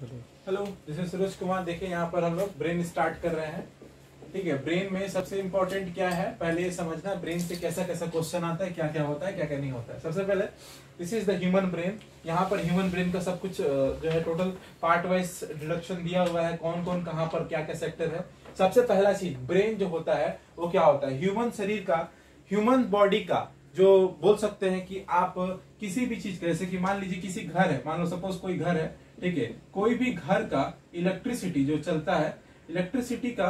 Hello, this is Suraj Kumar. देखिए यहाँ पर हम लोग ब्रेन स्टार्ट कर रहे हैं। ठीक है, ब्रेन में सबसे इंपॉर्टेंट क्या है, पहले ये समझना ब्रेन से कैसा कैसा क्वेश्चन आता है, क्या क्या होता है, क्या क्या नहीं होता है। सबसे पहले this is the human brain. यहाँ पर ह्यूमन ब्रेन का सब कुछ जो है टोटल पार्ट वाइज डिडक्शन दिया हुआ है, कौन कौन कहाँ पर क्या क्या सेक्टर है। सबसे पहला चीज, ब्रेन जो होता है वो क्या होता है, ह्यूमन शरीर का, ह्यूमन बॉडी का, जो बोल सकते हैं कि आप किसी भी चीज का, जैसे कि मान लीजिए किसी घर है, मान लो सपोज कोई घर है, ठीक है, कोई भी घर का इलेक्ट्रिसिटी जो चलता है, इलेक्ट्रिसिटी का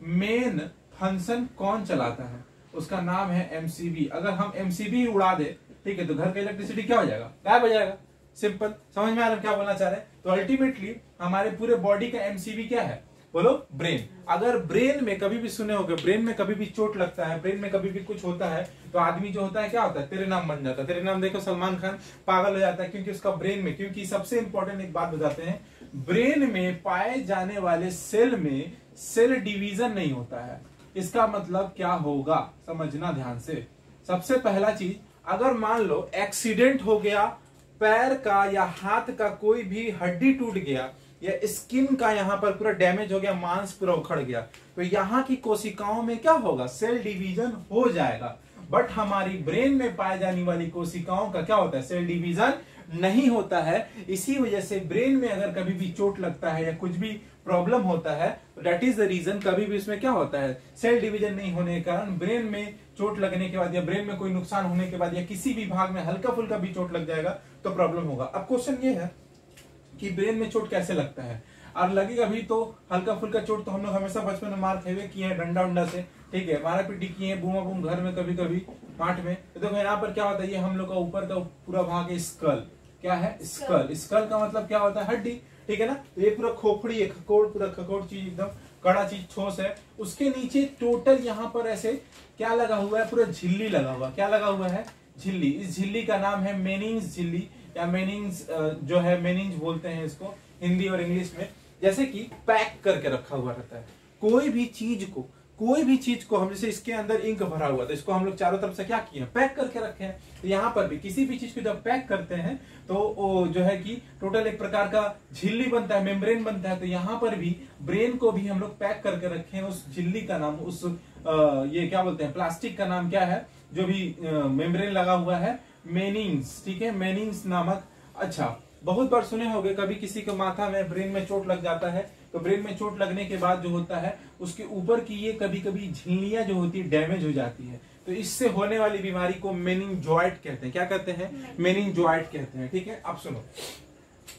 मेन फंक्शन कौन चलाता है, उसका नाम है एमसीबी। अगर हम एमसीबी उड़ा दे, ठीक है, तो घर का इलेक्ट्रिसिटी क्या हो जाएगा, गायब हो जाएगा। सिंपल, समझ में आ रहा है क्या बोलना चाह रहे हैं। तो अल्टीमेटली हमारे पूरे बॉडी का एमसीबी क्या है, बोलो ब्रेन। अगर ब्रेन में कभी भी सुने होगे, ब्रेन में कभी भी चोट लगता है, ब्रेन में कभी भी कुछ होता है, तो आदमी जो होता है क्या होता है, तेरे नाम बन जाता है। तेरे नाम देखो, सलमान खान पागल हो जाता है, क्योंकि उसका ब्रेन में, क्योंकि सबसे इंपॉर्टेंट एक बात बताते हैं, ब्रेन में पाए जाने वाले सेल में सेल डिवीजन नहीं होता है। इसका मतलब क्या होगा, समझना ध्यान से। सबसे पहला चीज, अगर मान लो एक्सीडेंट हो गया, पैर का या हाथ का कोई भी हड्डी टूट गया, या स्किन का यहाँ पर पूरा डैमेज हो गया, मांस पूरा उखड़ गया, तो यहाँ की कोशिकाओं में क्या होगा, सेल डिवीजन हो जाएगा। बट हमारी ब्रेन में पाए जाने वाली कोशिकाओं का क्या होता है, सेल डिवीजन नहीं होता है। इसी वजह से ब्रेन में अगर कभी भी चोट लगता है या कुछ भी प्रॉब्लम होता है, दैट इज द रीजन, कभी भी इसमें क्या होता है, सेल डिवीजन नहीं होने के कारण ब्रेन में चोट लगने के बाद, या ब्रेन में कोई नुकसान होने के बाद, या किसी भी भाग में हल्का फुल्का भी चोट लग जाएगा तो प्रॉब्लम होगा। अब क्वेश्चन ये है कि ब्रेन में चोट कैसे लगता है, और लगेगा भी तो हल्का फुल्का चोट तो हम लोग हमेशा बचपन में मार खेवे किए हैं, डंडा उंडा से, ठीक है, मारा पीटी किए हैं, बूमा बूम घर में कभी कभी पाठ में। तो देखो यहाँ पर क्या होता है, ये हम लोग का ऊपर का पूरा भाग है, स्कल। क्या है, स्कल। स्कल का मतलब क्या होता है, हड्डी, ठीक है ना। तो ये पूरा खोपड़ी है, खकोड़, पूरा खकोड़ चीज, एकदम कड़ा चीज, ठोस है। उसके नीचे टोटल यहाँ पर ऐसे क्या लगा हुआ है, पूरा झिल्ली लगा हुआ, क्या लगा हुआ है, झिल्ली। इस झिल्ली का नाम है मेनिंग्स झिल्ली, या मेनिंग्स जो है, मेनिंग्स बोलते हैं इसको हिंदी और इंग्लिश में। जैसे कि पैक करके रखा हुआ रहता है कोई भी चीज को हम, जैसे इसके अंदर इंक भरा हुआ, तो इसको हम लोग चारों तरफ से क्या किए, पैक करके रखे हैं। तो यहाँ पर भी किसी भी चीज को जब पैक करते हैं तो वो जो है कि टोटल एक प्रकार का झिल्ली बनता है, मेम्ब्रेन बनता है। तो यहाँ पर भी ब्रेन को भी हम लोग पैक करके रखे हैं। उस झिल्ली का नाम, उस ये क्या बोलते हैं, प्लास्टिक का नाम क्या है, जो भी मेम्ब्रेन लगा हुआ है, मेनिंग्स, ठीक है, मेनिंग्स नामक। अच्छा, बहुत बार सुने होंगे, कभी किसी के माथा में, ब्रेन में चोट लग जाता है, तो ब्रेन में चोट लगने के बाद जो होता है, उसके ऊपर की ये कभी कभी झिल्लियां जो होती है डैमेज हो जाती है। तो इससे होने वाली बीमारी को मेनिंजॉइट कहते हैं। क्या कहते हैं, मेनिंजॉइट कहते हैं। ठीक है, अब सुनो,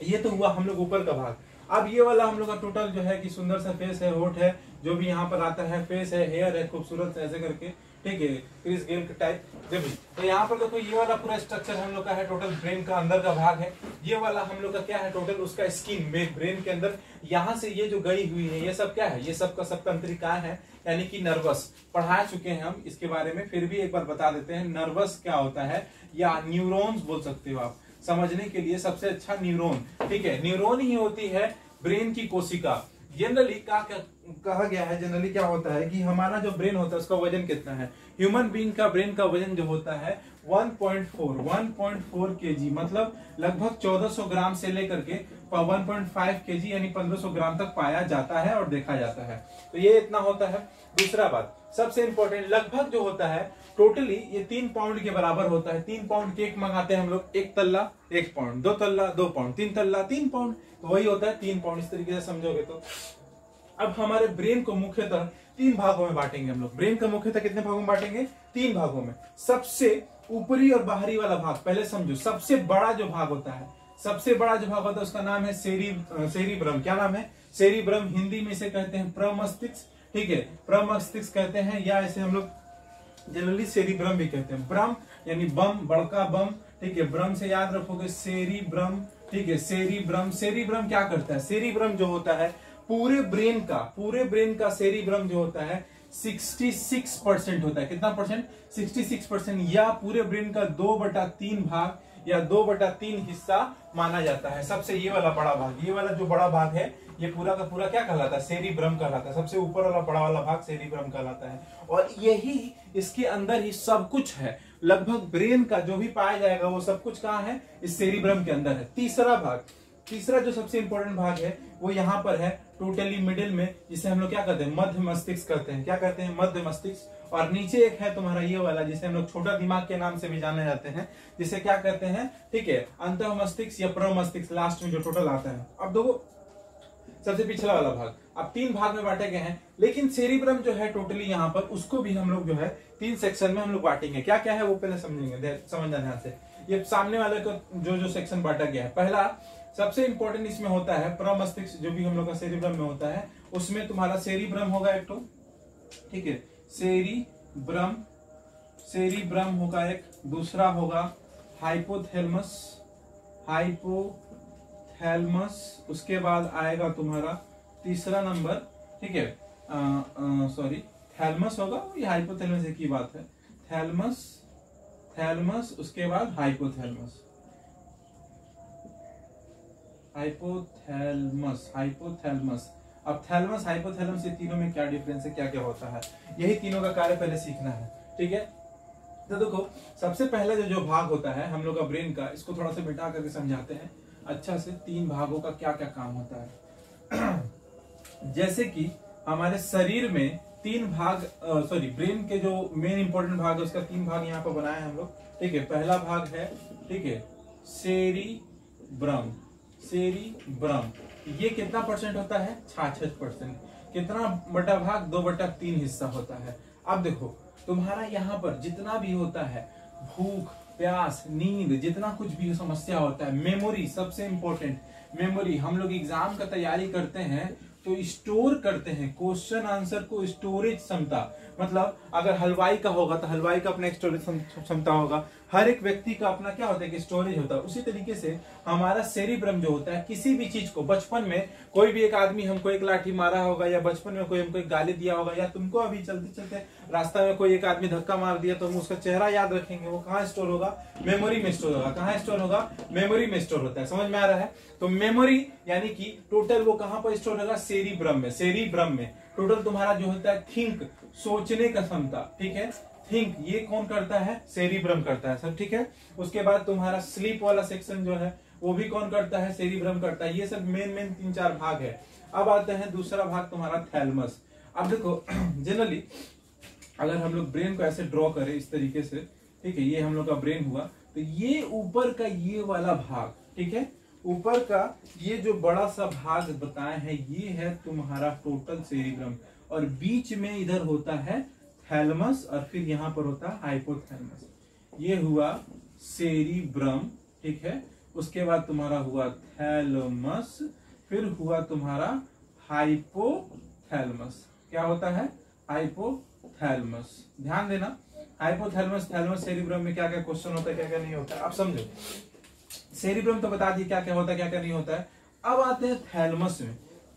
ये तो हुआ हम लोग ऊपर का भाग। अब ये वाला हम लोग का टोटल जो है कि सुंदर सा फेस है, होठ है, जो भी यहाँ पर आता है, फेस है, हेयर है, खूबसूरत ऐसे करके, ठीक है, क्रिस गेल टाइप जो भी। तो यहाँ पर देखो, ये वाला पूरा स्ट्रक्चर हम लोग का है, टोटल ब्रेन का अंदर का भाग है। ये वाला हम लोग का क्या है, टोटल उसका स्किन ब्रेन के अंदर, यहाँ से ये जो गई हुई है, ये सब क्या है, ये सब का सब तंत्रिकाएं है, यानी कि नर्वस। पढ़ा चुके हैं हम इसके बारे में, फिर भी एक बार बता देते हैं, नर्वस क्या होता है, या न्यूरॉन्स बोल सकते हो आप समझने के लिए। सबसे अच्छा न्यूरॉन, ठीक है, न्यूरॉन ही होती है ब्रेन की कोशिका। जनरली कहा गया है, जनरली क्या होता है कि हमारा जो ब्रेन होता है उसका वजन कितना है, ह्यूमन बीइंग का ब्रेन का वजन जो होता है 1.4 केजी, मतलब लगभग 1400 ग्राम से लेकर के 1.5 केजी यानी 1500 ग्राम तक पाया जाता है और देखा जाता है। तो ये इतना होता है। दूसरा बात, सबसे इंपॉर्टेंट, लगभग जो होता है टोटली ये 3 पाउंड के बराबर होता है। 3 पाउंड केक मंगाते हैं हम लोग, 1 तल्ला 1 पाउंड, 2 तल्ला 2 पाउंड, 3 तल्ला 3 पाउंड, तो वही होता है 3 पाउंड। इस तरीके से समझोगे तो। अब हमारे ब्रेन को मुख्यतः 3 भागों में बांटेंगे हम लोग। ब्रेन को मुख्यतः कितने भागों में बांटेंगे, 3 भागों में। सबसे ऊपरी और बाहरी वाला भाग पहले समझो। सबसे बड़ा जो भाग होता है, सबसे बड़ा जो भाग होता है उसका नाम है सेरिब्रम। क्या नाम है, सेरिब्रम। हिंदी में इसे कहते हैं प्रमस्तिष्क, ठीक है, प्रमस्तिष्क कहते हैं, या इसे हम लोग जनरली सेरिब्रम भी कहते हैं। ब्रम यानी बम, बड़का बम, ठीक है, ब्रम से याद रखोगे सेरिब्रम, ठीक है, सेरिब्रम। सेरिब्रम क्या करता है, सेरिब्रम जो होता है पूरे ब्रेन का सेरिब्रम जो होता है 66% होता है। कितना परसेंट, 66%, या पूरे ब्रेन का 2/3 भाग या 2/3 हिस्सा माना जाता है। सबसे ये वाला बड़ा भाग, ये वाला जो बड़ा भाग है, ये पूरा का पूरा क्या कहलाता है, सेरिब्रम कहलाता है। सबसे ऊपर वाला बड़ा वाला भाग सेरिब्रम कहलाता है, और यही इसके अंदर ही सब कुछ है। लगभग ब्रेन का जो भी पाया जाएगा वो सब कुछ कहाँ है, इस सेरिब्रम के अंदर है। तीसरा भाग, तीसरा जो सबसे इंपॉर्टेंट भाग है वो यहाँ पर है टोटली मिडिल में, जिसे हम लोग क्या कहते हैं, मध्य मस्तिष्क कहते हैं। क्या कहते हैं, मध्य मस्तिष्क। और नीचे एक है तुम्हारा ये वाला, जिसे हम लोग छोटा दिमाग के नाम से भी जाने जाते हैं, जिसे क्या कहते हैं, ठीक है, अंतः मस्तिष्क या प्र मस्तिष्क, लास्ट में जो टोटल आता है। अब देखो सबसे पिछला वाला भाग, अब 3 भाग में बांटे गए हैं, लेकिन सेरिब्रम जो है टोटली यहाँ पर, उसको भी हम लोग जो है 3 सेक्शन में हम लोग बांटेंगे। क्या क्या है वो पहले समझेंगे, समझना ध्यान से। ये सामने वाले को जो सेक्शन बांटा गया है, पहला सबसे इंपॉर्टेंट इसमें होता है प्रमस्तिष्क, जो भी हम लोग का सेरिब्रम में होता है, उसमें तुम्हारा सेरिब्रम होगा एक तो, ठीक है, सेरिब्रम होगा एक, दूसरा होगा हाइपोथैलेमस, उसके बाद आएगा तुम्हारा तीसरा नंबर, ठीक है, सॉरी थैलमस होगा, ये हाइपोथैलेमस एक ही बात है, थैलमस, उसके बाद हाइपोथैलेमस, अब थैलमस हाइपोथैलेमस, ये तीनों में क्या डिफरेंस है, क्या क्या होता है, यही तीनों का कार्य पहले सीखना है, ठीक है। तो देखो सबसे पहले जो भाग होता है हम लोग का ब्रेन का, इसको थोड़ा सा मिटा करके समझाते हैं अच्छा से। 3 भागों का क्या क्या काम होता है। जैसे कि हमारे शरीर में 3 भाग, सॉरी ब्रेन के जो मेन इंपॉर्टेंट भाग है उसका 3 भाग यहाँ पर बनाए हैं हम लोग, ठीक है। पहला भाग है, ठीक है, सेरिब्रम, ये कितना परसेंट होता है, 66%। कितना बटा भाग, 2/3 हिस्सा होता है। अब देखो तुम्हारा यहाँ पर जितना भी होता है, भूख, प्यास, नींद, जितना कुछ भी समस्या होता है, मेमोरी सबसे इंपॉर्टेंट, मेमोरी हम लोग एग्जाम का तैयारी करते हैं तो स्टोर करते हैं क्वेश्चन आंसर को, स्टोरेज क्षमता, मतलब अगर हलवाई का होगा तो हलवाई का अपना स्टोरेज क्षमता होगा, हर एक व्यक्ति का अपना क्या होता है कि स्टोरेज होता है। उसी तरीके से हमारा सेरिब्रम जो होता है, किसी भी चीज को, बचपन में कोई भी एक आदमी हमको एक लाठी मारा होगा, या बचपन में कोई हमको एक गाली दिया होगा, या तुमको अभी चलते चलते रास्ता में कोई एक आदमी धक्का मार दिया, तो हम उसका चेहरा याद रखेंगे, वो कहाँ स्टोर होगा, मेमोरी में स्टोर होगा। कहाँ स्टोर होगा, मेमोरी में स्टोर होता है। समझ में आ रहा है। तो मेमोरी यानी कि टोटल वो कहाँ पर स्टोर होगा, सेरिब्रम में टोटल तुम्हारा जो होता है थिंक, सोचने का क्षमता, ठीक है, थिंक, ये कौन करता है, सेरिब्रम करता है सब, ठीक है। उसके बाद तुम्हारा स्लीप वाला सेक्शन जो है वो भी कौन करता है, सेरिब्रम करता है। ये सब मेन 3-4 भाग है। अब आते हैं दूसरा भाग तुम्हारा थैलमस। अब देखो जनरली अगर हम लोग ब्रेन को ऐसे ड्रॉ करें इस तरीके से, ठीक है, ये हम लोग का ब्रेन हुआ, तो ये ऊपर का ये वाला भाग, ठीक है, ऊपर का ये जो बड़ा सा भाग बताए हैं, ये है तुम्हारा टोटल सेरिब्रम, और बीच में इधर होता है थैलमस, और फिर यहाँ पर होता है हाइपोथैलमस। ये हुआ सेरिब्रम, ठीक है। उसके बाद तुम्हारा हुआ थैलमस, फिर हुआ तुम्हारा हाइपोथैलमस। क्या होता है, हाइपोथैलमस। ध्यान देना, हाइपोथैलमस, थैलमस, सेरिब्रम में क्या क्या क्वेश्चन होता है, क्या क्या नहीं होता है। अब समझो, सेरिब्रम तो बता दिए क्या क्या होता है, क्या क्या नहीं होता है। अब आते हैं थैलमस में।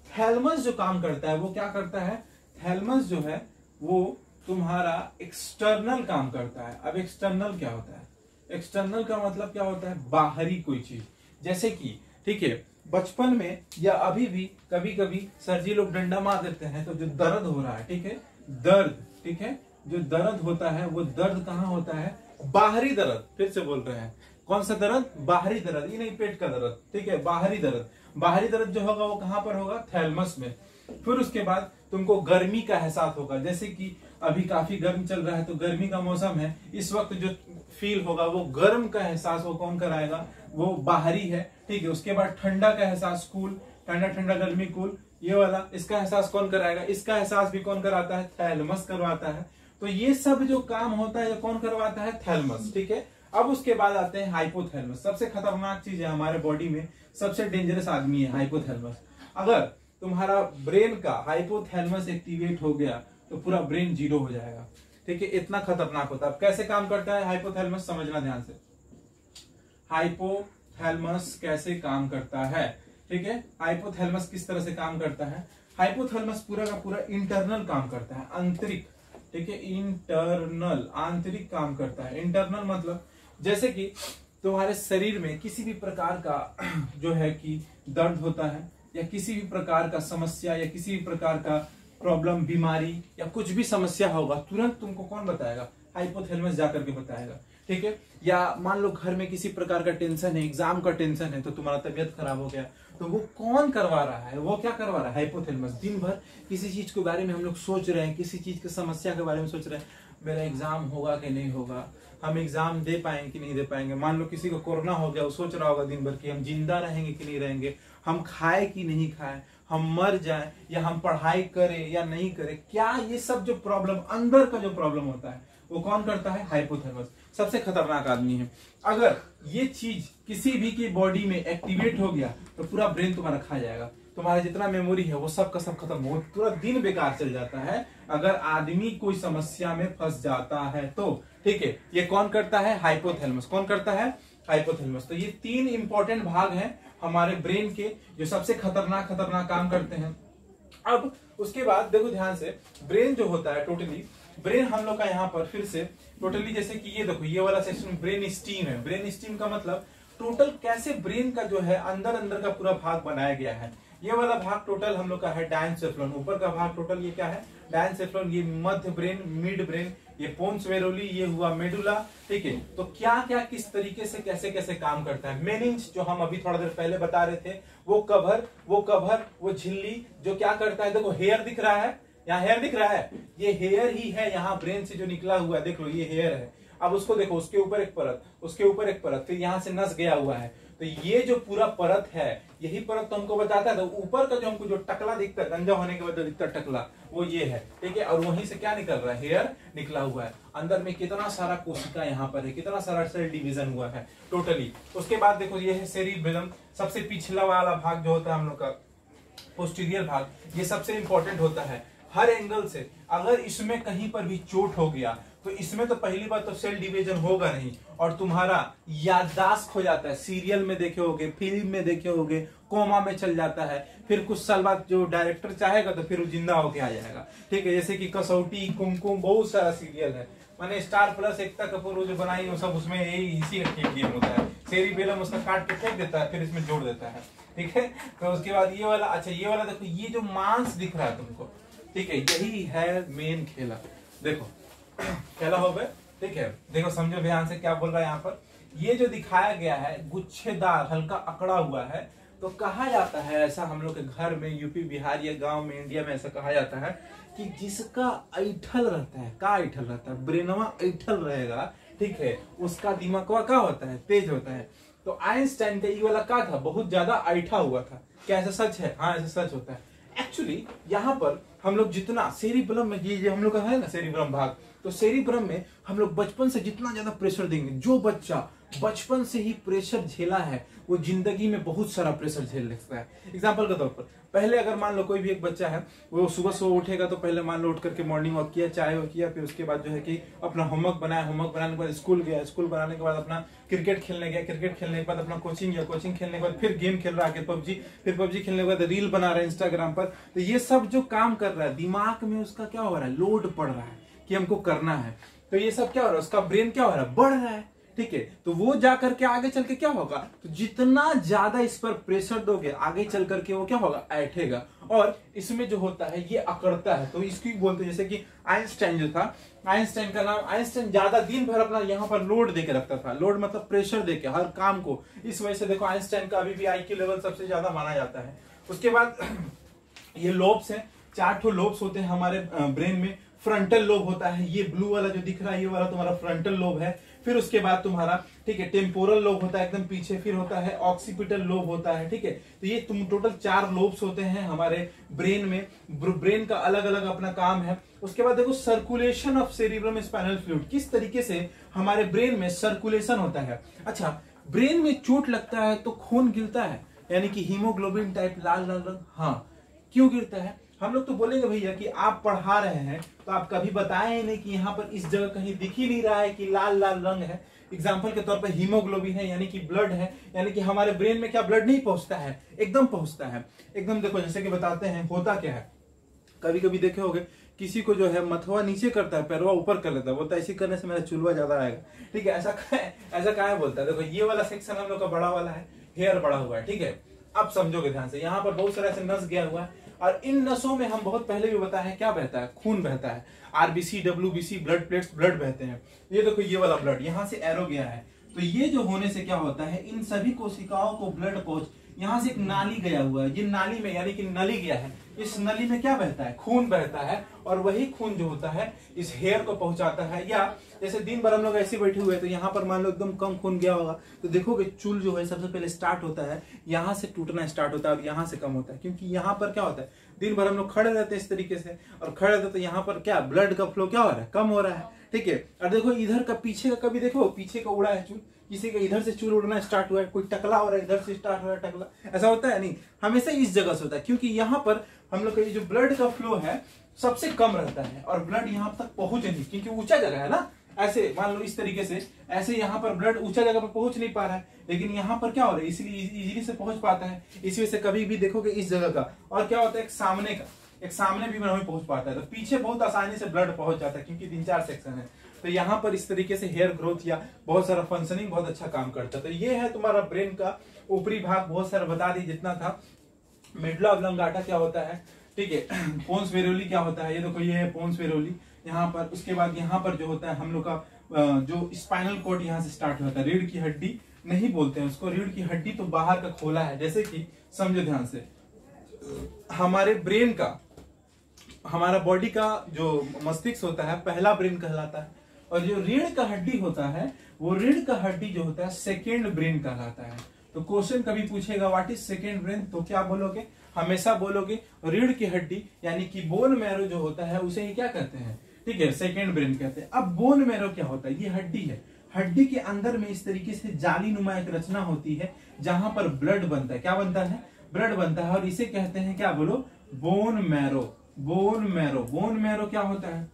थैलमस जो काम करता है वो क्या करता है, थैलमस जो है वो तुम्हारा एक्सटर्नल काम करता है। अब एक्सटर्नल क्या होता है, एक्सटर्नल का मतलब क्या होता है, बाहरी कोई चीज। जैसे कि ठीक है, बचपन में या अभी भी कभी कभी सर जी लोग डंडा मार देते हैं, तो जो दर्द हो रहा है, ठीक है, दर्द, ठीक है, जो दर्द होता है वो दर्द कहाँ होता है, बाहरी दर्द। फिर से बोल रहे हैं, कौन सा दर्द, बाहरी दर्द, ये नहीं पेट का दर्द, ठीक है, बाहरी दर्द। बाहरी दर्द जो होगा वो कहां पर होगा, थैलमस में। फिर उसके बाद तुमको गर्मी का एहसास होगा, जैसे कि अभी काफी गर्म चल रहा है तो गर्मी का मौसम है, इस वक्त जो फील होगा वो गर्म का एहसास वो कौन कराएगा, वो बाहरी है, ठीक है। उसके बाद ठंडा का एहसास, कूल, ठंडा ठंडा गर्मी कूल, ये वाला, इसका एहसास कौन कराएगा, इसका एहसास भी कौन कराता है, थैलमस करवाता है। तो ये सब जो काम होता है कौन करवाता है, थैलमस, ठीक है। अब उसके बाद आते हैं हाइपोथैलमस। सबसे खतरनाक चीज है हमारे बॉडी में, सबसे डेंजरस आदमी है हाइपोथैलमस। अगर तुम्हारा ब्रेन का हाइपोथैलमस एक्टिवेट हो गया तो पूरा ब्रेन जीरो हो जाएगा, ठीक है, इतना खतरनाक होता है। अब कैसे काम करता है हाइपोथैलमस, समझना ध्यान से। हाइपोथैलमस कैसे काम करता है, ठीक है, हाइपोथैलमस किस तरह से काम करता है। हाइपोथैलमस पूरा का पूरा इंटरनल काम करता है, आंतरिक, ठीक है, इंटरनल, आंतरिक काम करता है। इंटरनल मतलब जैसे कि तुम्हारे शरीर में किसी भी प्रकार का जो है कि दर्द होता है, या किसी भी प्रकार का समस्या, या किसी भी प्रकार का प्रॉब्लम, बीमारी, या कुछ भी समस्या होगा, तुरंत तुमको कौन बताएगा, हाइपोथैलमस जाकर के बताएगा, ठीक है। या मान लो घर में किसी प्रकार का टेंशन है, एग्जाम का टेंशन है, तो तुम्हारा तबियत खराब हो गया, तो वो कौन करवा रहा है, वो क्या करवा रहा है, हाइपोथैलेमस। दिन भर किसी चीज के बारे में हम लोग सोच रहे हैं, किसी चीज की समस्या के बारे में सोच रहे हैं, मेरा एग्जाम होगा कि नहीं होगा, हम एग्जाम दे पाएंगे कि नहीं दे पाएंगे। मान लो किसी को कोरोना हो गया, वो सोच रहा होगा दिन भर कि हम जिंदा रहेंगे कि नहीं रहेंगे, हम खाए कि नहीं खाए, हम मर जाए या हम पढ़ाई करें या नहीं करें, क्या ये सब जो प्रॉब्लम अंदर का जो प्रॉब्लम होता है वो कौन करता है, हाइपोथैलेमस। सबसे खतरनाक आदमी है। अगर ये चीज किसी भी की बॉडी में एक्टिवेट हो गया तो पूरा ब्रेन तुम्हारा खा जाएगा, तुम्हारा जितना मेमोरी है वो सब का सब खत्म हो, पूरा दिन बेकार चल जाता है अगर आदमी कोई समस्या में फंस जाता है तो। ठीक है, ये कौन करता है, हाइपोथैलेमस। कौन करता है, हाइपोथैलेमस। तो ये 3 इंपॉर्टेंट भाग हैं हमारे ब्रेन के जो सबसे खतरनाक काम करते हैं। अब उसके बाद देखो ध्यान से, ब्रेन जो होता है टोटली, ब्रेन हम लोग का यहाँ पर फिर से टोटली, जैसे कि ये देखो ये वाला सेक्शन ब्रेन स्टीम है। ब्रेन स्टीम का मतलब टोटल कैसे ब्रेन का जो है अंदर अंदर का पूरा भाग बनाया गया है। ये वाला भाग टोटल हम लोग का है डायनसेफ्लॉन, ऊपर का भाग टोटल ये क्या है, डायनसेफ्लॉन। ये मध्य ब्रेन, मिड ब्रेन, ये पोन्स वेरोली, ये हुआ मेडुला। ठीक है, तो क्या क्या किस तरीके से कैसे कैसे काम करता है। मेनिंज जो हम अभी थोड़ा देर पहले बता रहे थे, वो कवर, वो झिल्ली जो क्या करता है, देखो हेयर दिख रहा है, यहाँ हेयर दिख रहा है, ये हेयर ही है यहाँ ब्रेन से जो निकला हुआ है, देख लो ये हेयर है। अब उसको देखो, उसके ऊपर एक परत, उसके ऊपर एक परत, फिर यहाँ से नस गया हुआ है। तो ये जो पूरा परत है, यही परत तो हमको बताता है। तो ऊपर का जो हमको जो टकला दिखता है, गंजा होने के बाद दिखता है टकला, वो ये है। ठीक है, और वहीं से क्या निकल रहा है, हेयर निकला हुआ है। अंदर में कितना सारा कोशिका यहाँ पर है, कितना सारा सेल डिवीजन हुआ है टोटली। उसके बाद देखो ये है सेरिबेलम, सबसे पिछला वाला भाग जो होता है हम लोग का पोस्टीरियर भाग, ये सबसे इंपॉर्टेंट होता है हर एंगल से। अगर इसमें कहीं पर भी चोट हो गया तो इसमें तो पहली बात तो सेल डिवीजन होगा नहीं, और तुम्हारा याददाश्त खो जाता है। सीरियल में देखे होगे, फिल्म में देखे होगे, कोमा में चल जाता है, फिर कुछ साल बाद जो डायरेक्टर चाहेगा तो फिर वो जिंदा होके आ जाएगा। ठीक है, जैसे कि कसौटी, कुमकुम, बहुत सारा सीरियल है। मैंने स्टार प्लस, एकता कपूर जो बनाई वो सब उसमें इसी का गेम होता है। सेरिबेलम उसका काट के फेंक देता है, फिर इसमें जोड़ देता है। ठीक है, तो उसके बाद ये वाला, अच्छा ये वाला देखो, ये जो मांस दिख रहा है तुमको, ठीक है, यही है मेन खेला। देखो खेला हो गया, ठीक है, देखो समझो ध्यान से क्या बोल रहा है यहाँ पर। ये जो दिखाया गया है गुच्छेदार, हल्का अकड़ा हुआ है, तो कहा जाता है ऐसा हम लोग के घर में, यूपी बिहार या गांव में, इंडिया में ऐसा कहा जाता है कि जिसका ऐठल रहता है, का ऐठल रहता है, ब्रेनवा ऐठल रहेगा, ठीक है, उसका दिमागवा क्या होता है, तेज होता है। तो आइंस्टाइन का ये वाला क्या था, बहुत ज्यादा ऐठा हुआ था। क्या ऐसा सच है? हाँ ऐसा सच होता है। एक्चुअली यहाँ पर हम लोग जितना सेरिबेलम में, ये हम लोग का है ना सेरिबेलम भाग, तो सेरिब्रम में हम लोग बचपन से जितना ज्यादा प्रेशर देंगे, जो बच्चा बचपन से ही प्रेशर झेला है वो जिंदगी में बहुत सारा प्रेशर झेल सकता है। एग्जांपल के तौर पर, पहले अगर मान लो कोई भी एक बच्चा है, वो सुबह उठेगा तो पहले मान लो उठ करके मॉर्निंग वॉक किया, चाय वो किया, फिर उसके बाद जो है कि अपना होमवर्क बनाया, होमवर्क बनाने के बाद स्कूल गया, स्कूल बनाने के बाद अपना क्रिकेट खेलने गया, क्रिकेट खेलने के बाद अपना कोचिंग गया, कोचिंग खेलने के बाद फिर गेम खेल रहा है पबजी, फिर पबजी खेलने के बाद रील बना रहा है इंस्टाग्राम पर। तो ये सब जो काम कर रहा है दिमाग में उसका क्या हो रहा है, लोड पड़ रहा है कि हमको करना है। तो ये सब क्या हो रहा है, उसका ब्रेन क्या हो रहा है, बढ़ रहा है। ठीक है, तो वो जा करके आगे चल के क्या होगा, तो जितना ज्यादा इस पर प्रेशर दोगे आगे चल करके वो क्या होगा, ऐठेगा, और इसमें जो होता है ये अकड़ता है। तो इसकी बोलते हैं, जैसे कि आइंस्टाइन जो था, आइंस्टाइन का नाम, आइंस्टाइन ज्यादा दिन भर अपना यहाँ पर लोड देके रखता था, लोड मतलब प्रेशर देके हर काम को। इस वजह से देखो आइंस्टाइन का अभी भी IQ लेवल सबसे ज्यादा माना जाता है। उसके बाद ये लोब्स है, 4 ठो लोब्स होते हैं हमारे ब्रेन में। फ्रंटल लोब होता है, ये ब्लू वाला जो दिख रहा है ये वाला तुम्हारा फ्रंटल लोब है। फिर उसके बाद तुम्हारा, ठीक है, टेम्पोरल लोब होता है एकदम पीछे, फिर होता है ऑक्सीपिटल लोब होता है। ठीक है, तो ये तुम टोटल 4 लोब्स होते हैं हमारे ब्रेन में। ब्रेन का अलग अलग अपना काम है। उसके बाद देखो circulation of cerebrum spinal fluid, किस तरीके से हमारे ब्रेन में सर्कुलेशन होता है। अच्छा, ब्रेन में चोट लगता है तो खून गिरता है, यानी कि हीमोग्लोबिन टाइप लाल लाल रंग। हाँ, क्यों गिरता है? हम लोग तो बोलेंगे भैया कि आप पढ़ा रहे हैं तो आप कभी बताएं ही नहीं कि यहाँ पर इस जगह कहीं दिख ही नहीं रहा है कि लाल लाल रंग है। एग्जाम्पल के तौर पर हीमोग्लोबिन है, यानी कि ब्लड है, यानी कि हमारे ब्रेन में क्या ब्लड नहीं पहुंचता है, एकदम पहुंचता है एकदम। देखो जैसे कि बताते हैं होता क्या है, कभी कभी देखे होगे किसी को जो है मथवा नीचे करता है, पैरवा ऊपर कर लेता है, बोलता है ऐसे करने से मेरा चुलवा ज्यादा आएगा। ठीक है, ऐसा क्या है बोलता है। देखो ये वाला सेक्शन हम लोग का बड़ा वाला है, हेयर बड़ा हुआ है। ठीक है, अब समझोगे ध्यान से, यहाँ पर बहुत सारा ऐसे नस गया हुआ है और इन नसों में हम बहुत पहले भी बताए हैं क्या बहता है, खून बहता है, RBC, WBC, blood plates, blood बहते हैं। ये देखो ये वाला ब्लड यहाँ से एरो गया है, तो ये जो होने से क्या होता है, इन सभी कोशिकाओं को ब्लड पहुंच, यहाँ से एक नाली गया हुआ है, ये नाली में यानी कि नली गया है, इस नली में क्या बहता है, खून बहता है और वही खून जो होता है इस हेयर को पहुंचाता है। या जैसे दिन भर हम लोग ऐसे बैठे हुए हैं तो यहाँ पर मान लो एकदम कम खून गया होगा तो देखोगे चूल जो है सबसे पहले स्टार्ट होता है यहाँ से टूटना स्टार्ट होता है और यहाँ से कम होता है, क्योंकि यहाँ पर क्या होता है दिन भर हम लोग खड़े रहते हैं इस तरीके से और खड़े रहते तो यहाँ पर क्या ब्लड का फ्लो क्या हो रहा है, कम हो रहा है। ठीक है, और देखो इधर का पीछे का, कभी देखो पीछे का उड़ा है चूल, किसी का इधर से चूल उड़ना स्टार्ट हुआ है, कोई टकला हो रहा है इधर से स्टार्ट हो रहा है टकला, ऐसा होता है नहीं, हमेशा इस जगह से होता है, क्योंकि यहाँ पर हम लोग का ये जो ब्लड का फ्लो है सबसे कम रहता है और ब्लड यहाँ तक पहुंच नहीं, क्योंकि ऊंचा जगह है ना, ऐसे मान लो इस तरीके से, ऐसे यहाँ पर ब्लड ऊंचा जगह पर पहुंच नहीं पा रहा है, लेकिन यहाँ पर क्या हो रहा है इसलिए इजीली से पहुंच पाता है। इसी वजह से कभी भी देखोगे इस जगह का, और क्या होता है एक सामने भी नहीं पहुंच पाता है, तो पीछे बहुत आसानी से ब्लड पहुंच जाता है क्योंकि 3-4 सेक्शन है। तो यहाँ पर इस तरीके से हेयर ग्रोथ या बहुत सारा फंक्शनिंग बहुत अच्छा काम करता है। तो ये है तुम्हारा ब्रेन का ऊपरी भाग, बहुत सारा बता दी जितना था। मेडुला ऑब्लोंगाटा क्या होता है, ठीक है, पोन्स वेरोली क्या होता है, ये देखो ये है पोन्स वेरोली यहाँ पर। उसके बाद यहाँ पर जो होता है हम लोग का जो स्पाइनल कॉर्ड यहाँ से स्टार्ट होता है, रीढ़ की हड्डी नहीं बोलते हैं उसको, रीढ़ की हड्डी तो बाहर का खोला है। जैसे कि समझो ध्यान से, हमारे ब्रेन का, हमारा बॉडी का जो मस्तिष्क होता है पहला ब्रेन कहलाता है, और जो रीढ़ का हड्डी होता है वो रीढ़ का हड्डी जो होता है सेकेंड ब्रेन कहलाता है। तो क्वेश्चन कभी पूछेगा व्हाट इज सेकेंड ब्रेन, तो क्या बोलोगे, हमेशा बोलोगे रीढ़ की हड्डी यानी कि बोन मैरो जो होता है उसे ही क्या कहते हैं, ठीक है, सेकेंड ब्रेन कहते हैं। अब बोन मैरो क्या होता है, ये हड्डी है, हड्डी के अंदर में इस तरीके से जाली नुमा एक रचना होती है जहां पर ब्लड बनता है, क्या बनता है, ब्लड बनता है, और इसे कहते हैं क्या बोलो, bone marrow. Bone marrow, bone marrow क्या होता है,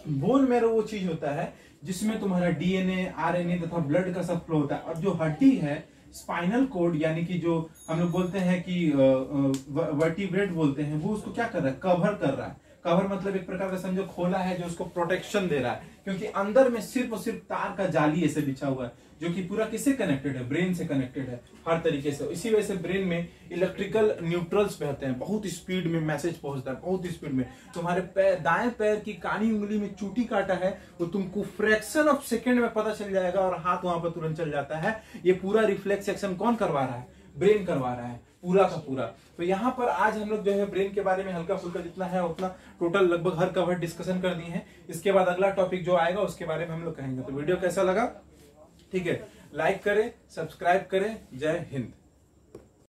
बोन मैरो वो चीज होता है जिसमें तुम्हारा डीएनए, आरएनए तथा ब्लड का सब फ्लो होता है। और जो हड्डी है स्पाइनल कोड यानी कि जो हम लोग बोलते हैं कि वर्टिब्रेट बोलते हैं, वो उसको क्या कर रहा है, कवर कर रहा है। कवर मतलब एक प्रकार का समझो खोला है जो उसको प्रोटेक्शन दे रहा है, क्योंकि अंदर में सिर्फ और सिर्फ तार का जाली ऐसे बिछा हुआ है जो कि पूरा किससे कनेक्टेड है, ब्रेन से कनेक्टेड है हर तरीके से। इसी वजह से ब्रेन में इलेक्ट्रिकल न्यूट्रल्स बहते हैं, बहुत स्पीड में मैसेज पहुंचता है, बहुत स्पीड में। तुम्हारे पैर, दाएं पैर की कानी उंगली में चूटी काटा है वो तुमको फ्रैक्शन ऑफ सेकेंड में पता चल जाएगा और हाथ वहां पर तुरंत चल जाता है। ये पूरा रिफ्लेक्स एक्शन कौन करवा रहा है, ब्रेन करवा रहा है पूरा का पूरा। तो यहाँ पर आज हम लोग जो है ब्रेन के बारे में हल्का फुल्का जितना है उतना टोटल लगभग हर कवर डिस्कशन कर दिए हैं। इसके बाद अगला टॉपिक जो आएगा उसके बारे में हम लोग कहेंगे। तो वीडियो कैसा लगा, ठीक है, लाइक करें, सब्सक्राइब करें। जय हिंद।